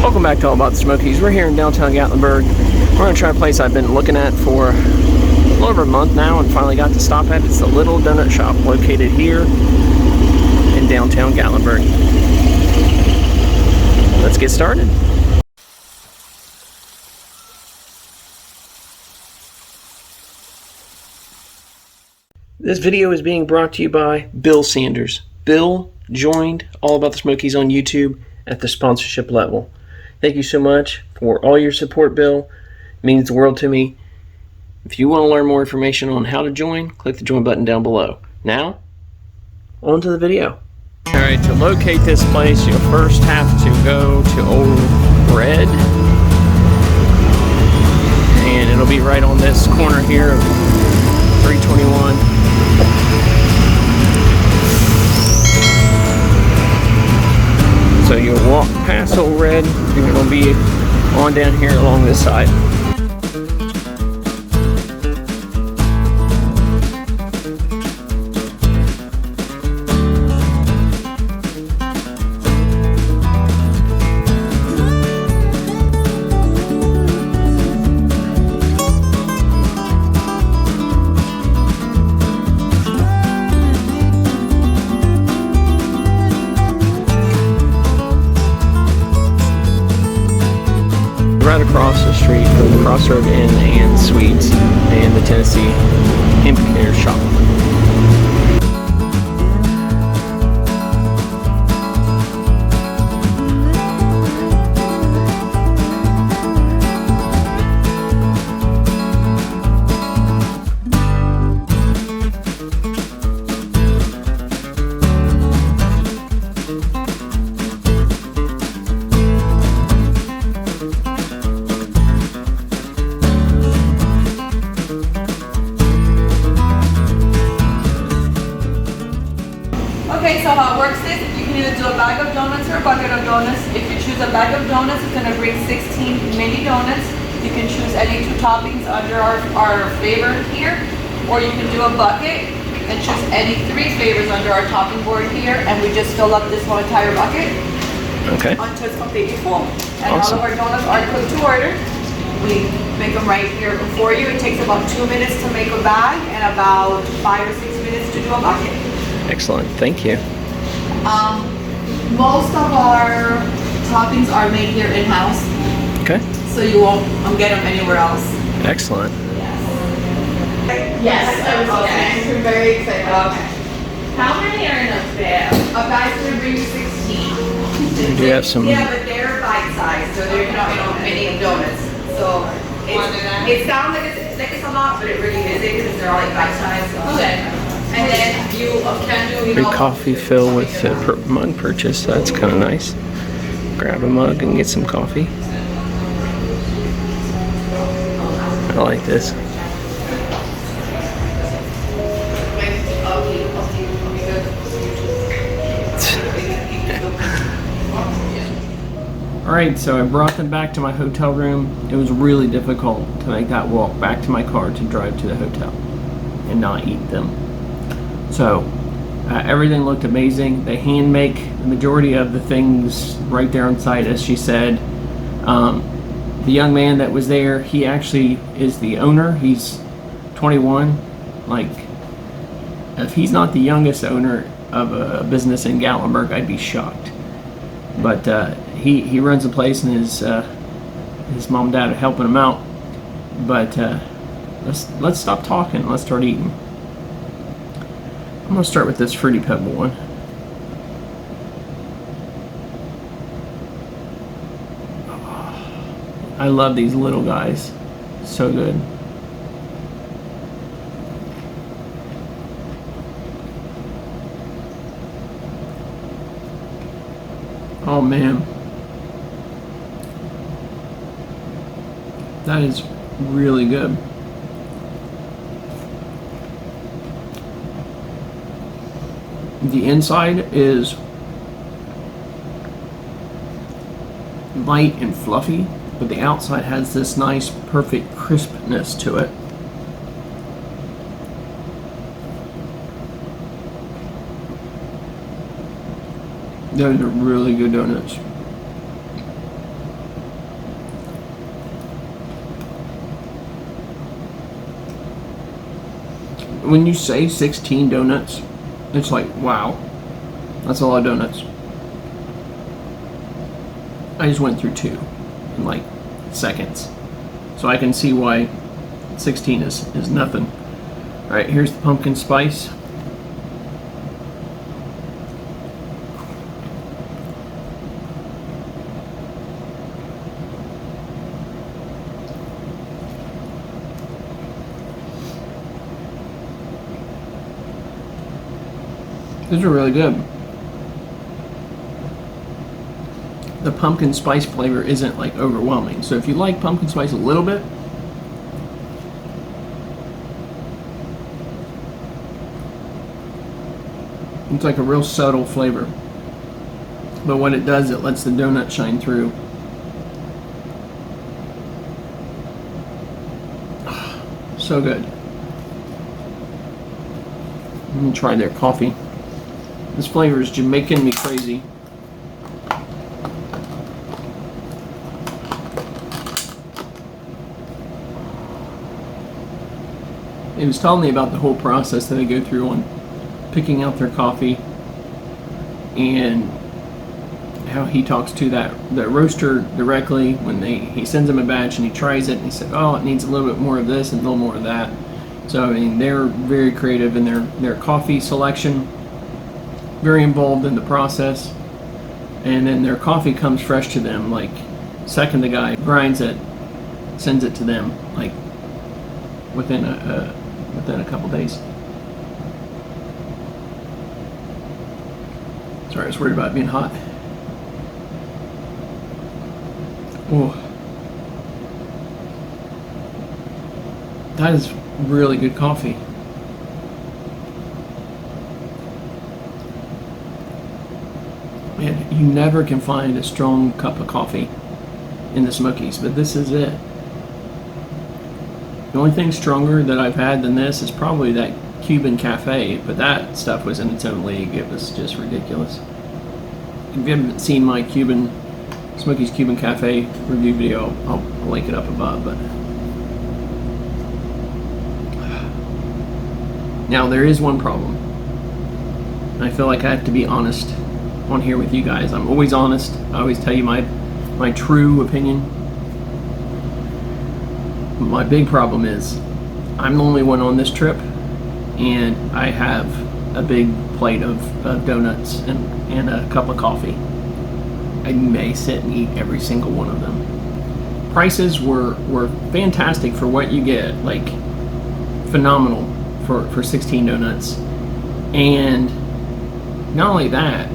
Welcome back to All About the Smokies. We're here in downtown Gatlinburg. We're going to try a place I've been looking at for a little over a month now and finally got to stop at. It's the Little Donut Shop located here in downtown Gatlinburg. Let's get started. This video is being brought to you by Bill Sanders. Bill joined All About the Smokies on YouTube at the sponsorship level. Thank you so much for all your support, Bill. It means the world to me. If you want to learn more information on how to join, click the join button down below. Now, on to the video. Alright, to locate this place, you'll first have to go to Old Red. And it'll be right on this corner here of 321. So you'll walk past Old Red, and you're going to be on down here along this side. Right across the street from the Crossroad Inn and Suites and the Tennessee Hemp Care Shop. Okay, so how it works is you can either do a bag of donuts or a bucket of donuts. If you choose a bag of donuts, it's going to bring 16 mini donuts. You can choose any 2 toppings under our flavor here, or you can do a bucket and choose any 3 flavors under our topping board here, and we just fill up this whole entire bucket until it's completely full. And Awesome. all of our donuts are cooked to order. We make them right here for you. It takes about 2 minutes to make a bag and about 5 or 6 minutes to do a bucket. Excellent, thank you. Most of our toppings are made here in-house. Okay. So you won't get them anywhere else. Excellent. Yes, I was okay. We're very excited. Okay. How many are in a bag? A bag's gonna bring you 16. Do you have some? Yeah, but they're bite-sized, so they're mini donuts. So it sounds like it's a lot, but it really isn't because they're all like bite-sized. Okay. And then you can do, Free coffee fill with a mug purchase. That's kind of nice. Grab a mug and get some coffee. I like this. Alright, so I brought them back to my hotel room. It was really difficult to make that walk back to my car to drive to the hotel and not eat them. So everything looked amazing. They hand make the majority of the things right there on site, as she said. The young man that was there, he actually is the owner. He's 21. Like, if he's not the youngest owner of a business in Gatlinburg, I'd be shocked. But he runs the place, and his mom and dad are helping him out. But let's stop talking and let's start eating. I'm gonna start with this Fruity Pebble one. I love these little guys. So good. Oh man. That is really good. The inside is light and fluffy, but the outside has this nice, perfect crispness to it. Those are really good donuts. when you say 16 donuts, it's like, wow, that's a lot of donuts. I just went through 2 in like seconds. So I can see why 16 is nothing. All right, here's the pumpkin spice. These are really good. The pumpkin spice flavor isn't like overwhelming. So if you like pumpkin spice a little bit, it's like a real subtle flavor. But what it does, it lets the donut shine through. So good. Let me try their coffee. This flavor is making me crazy. He was telling me about the whole process that they go through on picking out their coffee, and how he talks to the roaster directly when he sends him a batch and he tries it and he said, oh, it needs a little bit more of this and a little more of that. So I mean, they're very creative in their coffee selection, very involved in the process, and then their coffee comes fresh to them. Like, second the guy grinds it, sends it to them like within a couple days. Sorry, I was worried about it being hot. Oh, that is really good coffee. Man, you never can find a strong cup of coffee in the Smokies, but this is it. The only thing stronger that I've had than this is probably that Cuban Cafe, but that stuff was in its own league. It was just ridiculous. If you haven't seen my Smokies Cuban Cafe review video, I'll link it up above. But now there is one problem. I feel like I have to be honest on here with you guys. I'm always honest. I always tell you my true opinion. My big problem is I'm the only one on this trip, and I have a big plate of donuts and a cup of coffee. I may sit and eat every single one of them. Prices were fantastic for what you get, like phenomenal for 16 donuts. And not only that,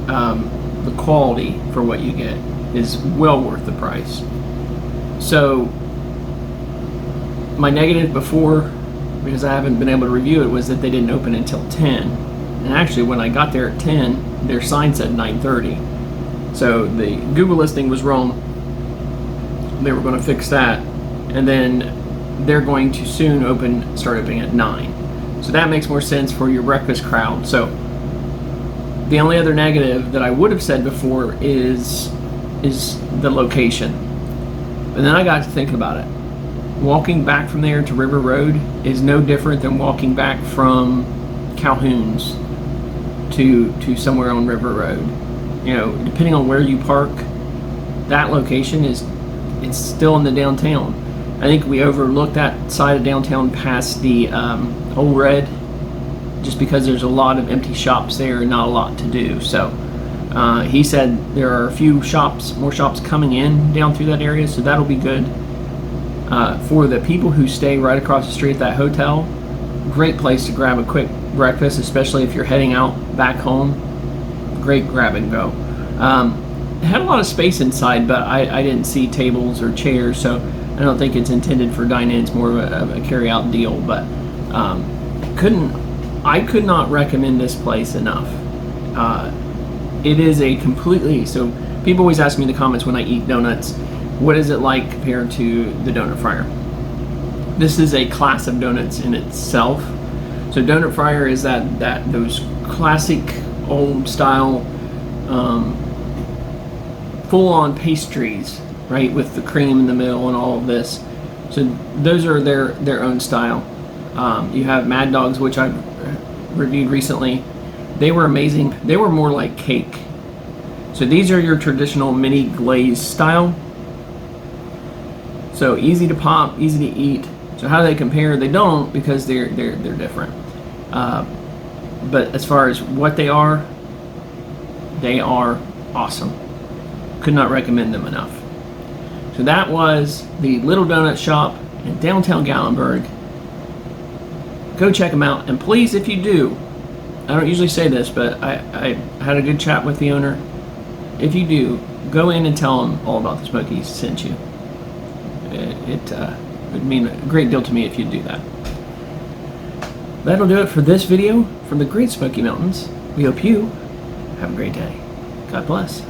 the quality for what you get is well worth the price. So my negative before, because I haven't been able to review it, was that they didn't open until 10. And actually when I got there at 10, their sign said 9:30. So the Google listing was wrong. They were going to fix that. And then they're going to soon start opening at 9. So that makes more sense for your breakfast crowd. So the only other negative that I would have said before is the location. And then I got to think about it. Walking back from there to River Road is no different than walking back from Calhoun's to somewhere on River Road. You know, depending on where you park, that location it's still in the downtown. I think we overlooked that side of downtown past the Old Red, just because there's a lot of empty shops there and not a lot to do. So he said there are a few more shops coming in down through that area, so that'll be good. For the people who stay right across the street at that hotel, great place to grab a quick breakfast, especially if you're heading out back home. Great grab and go. It had a lot of space inside, but I didn't see tables or chairs, so I don't think it's intended for dine-in. It's more of a carry-out deal. But I could not recommend this place enough. It is a completely, so people always ask me in the comments when I eat donuts, what is it like compared to the Donut Fryer? This is a class of donuts in itself. So Donut Fryer is those classic old style full-on pastries, right, with the cream in the middle and all of this. So those are their own style. You have Mad Dogs, which I've reviewed recently. They were amazing. They were more like cake. So these are your traditional mini glaze style. So easy to pop, easy to eat. So how do they compare? They don't, because they're different. But as far as what they are awesome. Could not recommend them enough. So that was the Little Donut Shop in downtown Gatlinburg. Go check them out, and please, if you do, I don't usually say this, but I had a good chat with the owner. If you do, go in and tell them all about the Smokies sent you. It would mean a great deal to me if you'd do that. That'll do it for this video from the Great Smoky Mountains. We hope you have a great day. God bless.